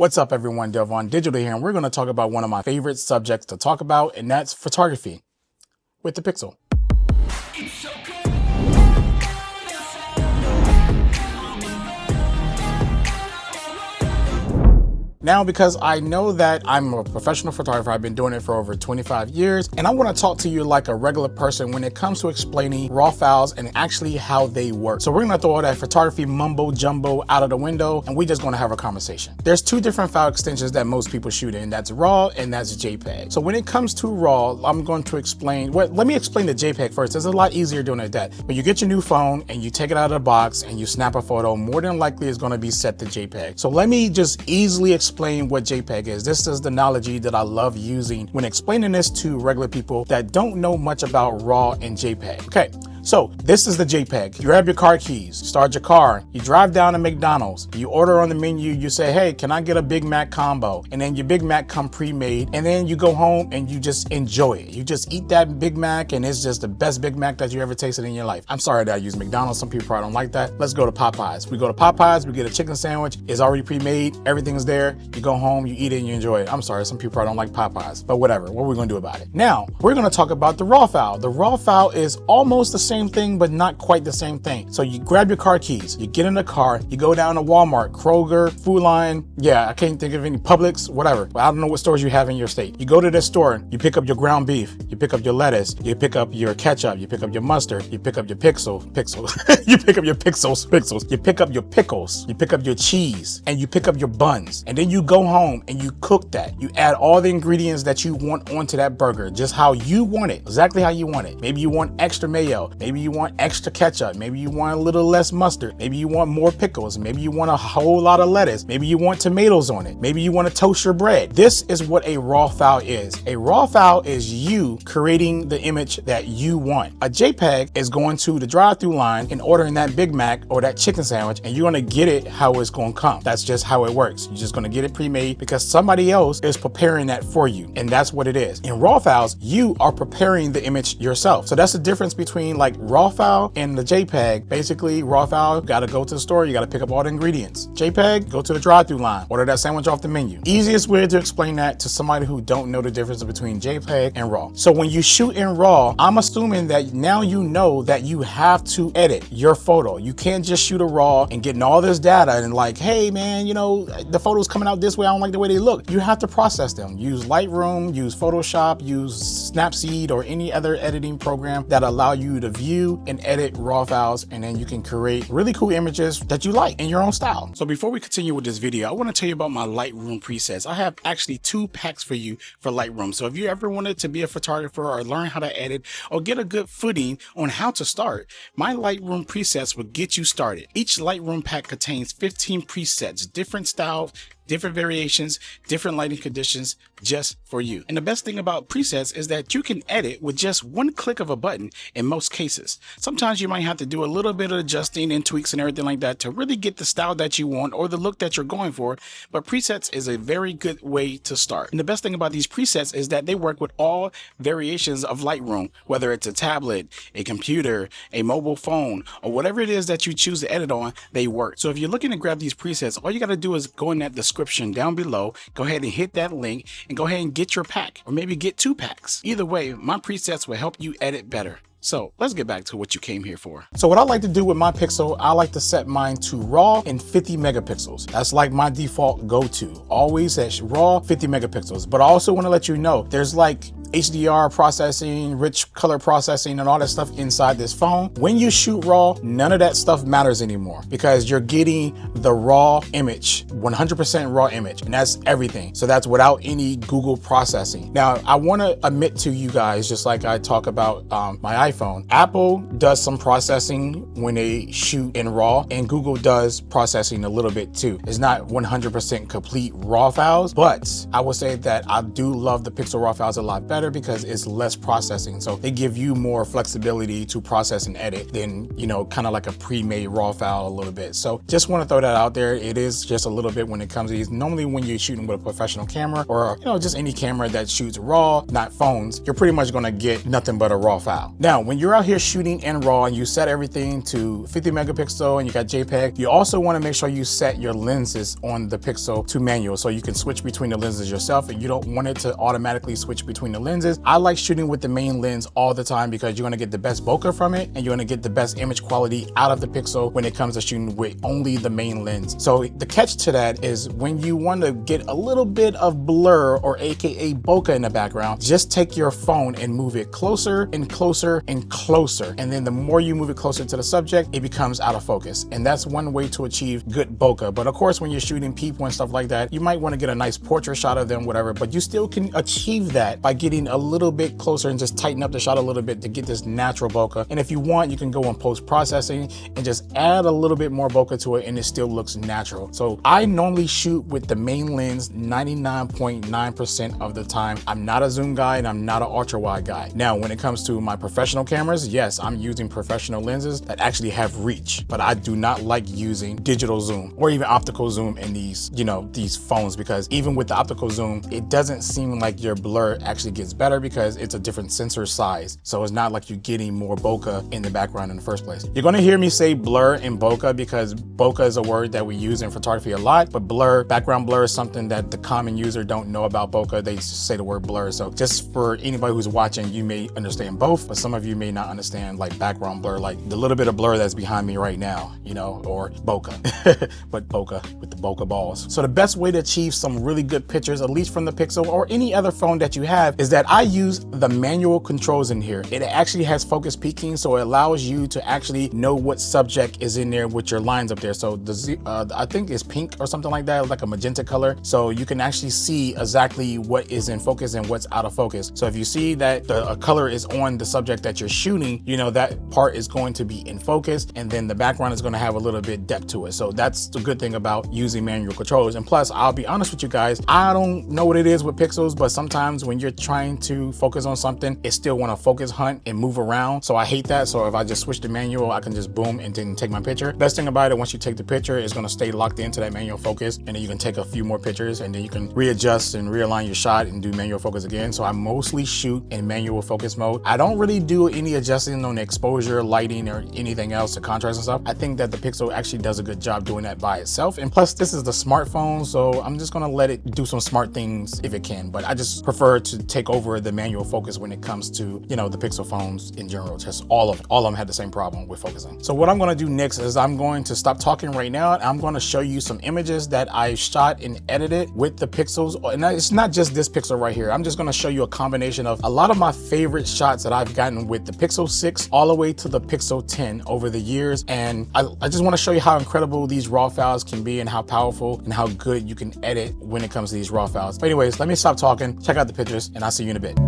What's up everyone, Delvon Digital here, and we're going to talk about one of my favorite subjects to talk about, and that's photography with the Pixel. Now, because I know that I'm a professional photographer, I've been doing it for over 25 years, and I want to talk to you like a regular person when it comes to explaining RAW files and actually how they work. So we're going to throw all that photography mumbo jumbo out of the window, and we're just going to have a conversation. There's two different file extensions that most people shoot in. That's RAW and that's JPEG. So when it comes to RAW, I'm going to explain, let me explain the JPEG first. It's a lot easier doing it that. When you get your new phone and you take it out of the box and you snap a photo, more than likely it's going to be set to JPEG. So let me just easily explain what JPEG is. This is the analogy that I love using when explaining this to regular people that don't know much about RAW and JPEG. Okay. So this is the JPEG. You grab your car keys, start your car, you drive down to McDonald's, you order on the menu, you say, hey, can I get a Big Mac combo? And then your Big Mac come pre-made, and then you go home and you just enjoy it. You just eat that Big Mac and it's just the best Big Mac that you ever tasted in your life. I'm sorry that I use McDonald's. Some people probably don't like that. Let's go to Popeyes. We go to Popeyes, we get a chicken sandwich. It's already pre-made. Everything's there. You go home, you eat it and you enjoy it. I'm sorry, some people probably don't like Popeyes, but whatever. What are we gonna do about it? Now, we're gonna talk about the RAW file. The RAW file is almost the same thing, but not quite the same thing. So you grab your car keys, you get in the car, you go down to Walmart, Kroger, Food Line, yeah, I can't think of any, Publix, whatever. I don't know what stores you have in your state. You go to this store, you pick up your ground beef, you pick up your lettuce, you pick up your ketchup, you pick up your mustard, you pick up your pixels, you pick up your pixels, you pick up your pickles, you pick up your cheese, and you pick up your buns. And then you go home and you cook that. You add all the ingredients that you want onto that burger, just how you want it, exactly how you want it. Maybe you want extra mayo, maybe you want extra ketchup, maybe you want a little less mustard, maybe you want more pickles, maybe you want a whole lot of lettuce, maybe you want tomatoes on it, maybe you want to toast your bread. This is what a RAW file is. A RAW file is you creating the image that you want. A JPEG is going to the drive-through line and ordering that Big Mac or that chicken sandwich, and you're going to get it how it's going to come. That's just how it works. You're just going to get it pre-made because somebody else is preparing that for you, and that's what it is. In RAW files, you are preparing the image yourself. So that's the difference between like RAW file and the JPEG. Basically, RAW file, you gotta go to the store, you gotta pick up all the ingredients. JPEG, go to the drive-through line, order that sandwich off the menu. Easiest way to explain that to somebody who don't know the difference between JPEG and RAW. So when you shoot in RAW, I'm assuming that now you know that you have to edit your photo. You can't just shoot a RAW and getting all this data and like, hey man, you know, the photo's coming out this way, I don't like the way they look. You have to process them. Use Lightroom, use Photoshop, use Snapseed or any other editing program that allow you to view and edit RAW files, and then you can create really cool images that you like in your own style. So before we continue with this video, I want to tell you about my Lightroom presets. I have actually 2 packs for you for Lightroom. So if you ever wanted to be a photographer or learn how to edit or get a good footing on how to start, my Lightroom presets will get you started. Each Lightroom pack contains 15 presets, different styles, different variations, different lighting conditions, just for you. And the best thing about presets is that you can edit with just one click of a button in most cases. Sometimes you might have to do a little bit of adjusting and tweaks and everything like that to really get the style that you want or the look that you're going for, but presets is a very good way to start. And the best thing about these presets is that they work with all variations of Lightroom, whether it's a tablet, a computer, a mobile phone, or whatever it is that you choose to edit on, they work. So if you're looking to grab these presets, all you got to do is go in that description down below, go ahead and hit that link and go ahead and get your pack, or maybe get 2 packs. Either way, my presets will help you edit better. So let's get back to what you came here for. So what I like to do with my Pixel, I like to set mine to RAW and 50 megapixels. That's like my default go-to, always at RAW 50 megapixels. But I also want to let you know there's like HDR processing, rich color processing, and all that stuff inside this phone. When you shoot RAW, none of that stuff matters anymore because you're getting the raw image, 100% raw image, and that's everything. So that's without any Google processing. Now, I want to admit to you guys, just like I talk about my iPhone, Apple does some processing when they shoot in RAW, and Google does processing a little bit too. It's not 100% complete RAW files, but I would say that I do love the Pixel RAW files a lot better better because it's less processing. So they give you more flexibility to process and edit than, you know, kind of like a pre-made raw file a little bit. So just want to throw that out there. It is just a little bit when it comes to these. Normally when you're shooting with a professional camera or, you know, just any camera that shoots raw, not phones, you're pretty much going to get nothing but a raw file. Now, when you're out here shooting in RAW and you set everything to 50 megapixel and you got JPEG, you also want to make sure you set your lenses on the Pixel to manual so you can switch between the lenses yourself, and you don't want it to automatically switch between the lenses. I like shooting with the main lens all the time because you're going to get the best bokeh from it and you're going to get the best image quality out of the Pixel when it comes to shooting with only the main lens. So the catch to that is when you want to get a little bit of blur or AKA bokeh in the background, just take your phone and move it closer and closer and closer. And then the more you move it closer to the subject, it becomes out of focus. And that's one way to achieve good bokeh. But of course, when you're shooting people and stuff like that, you might want to get a nice portrait shot of them, whatever, but you still can achieve that by getting a little bit closer and just tighten up the shot a little bit to get this natural bokeh. And if you want, you can go in post-processing and just add a little bit more bokeh to it and it still looks natural. So I normally shoot with the main lens 99.9% of the time. I'm not a zoom guy and I'm not an ultra wide guy. Now, when it comes to my professional cameras, yes, I'm using professional lenses that actually have reach, but I do not like using digital zoom or even optical zoom in these, you know, these phones, because even with the optical zoom, it doesn't seem like your blur actually gets better because it's a different sensor size. So it's not like you're getting more bokeh in the background in the first place. You're going to hear me say blur and bokeh because bokeh is a word that we use in photography a lot, but blur, background blur, is something that the common user don't know about bokeh. They just say the word blur. So just for anybody who's watching, you may understand both, but some of you may not understand like background blur, like the little bit of blur that's behind me right now, you know, or bokeh, but bokeh with the bokeh balls. So the best way to achieve some really good pictures, at least from the Pixel or any other phone that you have, is that I use the manual controls in here. It actually has focus peaking, so it allows you to actually know what subject is in there with your lines up there. So I think it's pink or something like that, like a magenta color. So you can actually see exactly what is in focus and what's out of focus. So if you see that the color is on the subject that you're shooting, you know that part is going to be in focus, and then the background is going to have a little bit depth to it. So that's the good thing about using manual controls. And plus, I'll be honest with you guys, I don't know what it is with Pixels, but sometimes when you're trying to focus on something, it still want to focus hunt and move around. So I hate that. So if I just switch to manual, I can just boom and then take my picture. Best thing about it, once you take the picture, it's going to stay locked into that manual focus, and then you can take a few more pictures and then you can readjust and realign your shot and do manual focus again. So I mostly shoot in manual focus mode. I don't really do any adjusting on the exposure, lighting, or anything else, the contrast and stuff. I think that the Pixel actually does a good job doing that by itself. And plus, this is the smartphone, so I'm just going to let it do some smart things if it can. But I just prefer to take over the manual focus when it comes to, you know, the Pixel phones in general. Just all of them. All of them had the same problem with focusing. So what I'm going to do next is I'm going to stop talking right now, and I'm going to show you some images that I shot and edited with the Pixels. And it's not just this Pixel right here. I'm just going to show you a combination of a lot of my favorite shots that I've gotten with the Pixel 6 all the way to the Pixel 10 over the years. And I just want to show you how incredible these raw files can be and how powerful and how good you can edit when it comes to these raw files. But anyways, let me stop talking, check out the pictures, and I'll see you in a bit.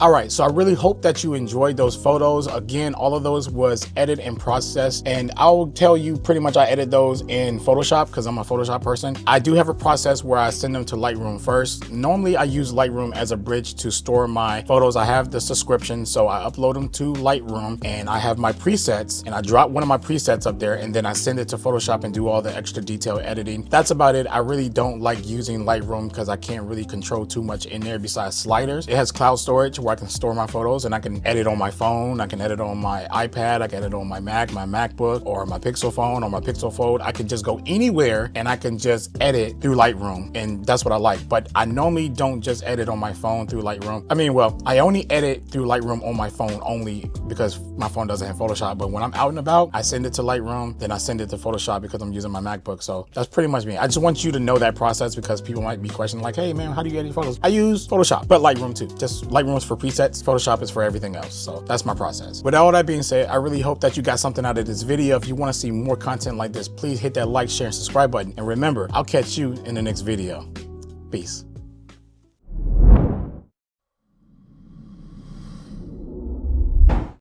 All right, so I really hope that you enjoyed those photos. Again, all of those was edited and processed, and I'll tell you pretty much I edit those in Photoshop because I'm a Photoshop person. I do have a process where I send them to Lightroom first. Normally I use Lightroom as a bridge to store my photos. I have the subscription, so I upload them to Lightroom and I have my presets, and I drop one of my presets up there, and then I send it to Photoshop and do all the extra detail editing. That's about it. I really don't like using Lightroom because I can't really control too much in there besides sliders. It has cloud storage where I can store my photos, and I can edit on my phone, I can edit on my iPad, I can edit on my Mac, my MacBook, or my Pixel phone, or my Pixel Fold. I can just go anywhere and I can just edit through Lightroom, and that's what I like. But I normally don't just edit on my phone through Lightroom. I mean, well, I only edit through Lightroom on my phone only because my phone doesn't have Photoshop. But when I'm out and about, I send it to Lightroom, then I send it to Photoshop because I'm using my MacBook. So that's pretty much me. I just want you to know that process because people might be questioning like, hey man, how do you edit photos? I use Photoshop, but Lightroom too. Just Lightroom is for presets, Photoshop is for everything else. So that's my process. With all that being said, I really hope that you got something out of this video. If you want to see more content like this, please hit that like, share, and subscribe button. And remember, I'll catch you in the next video. Peace.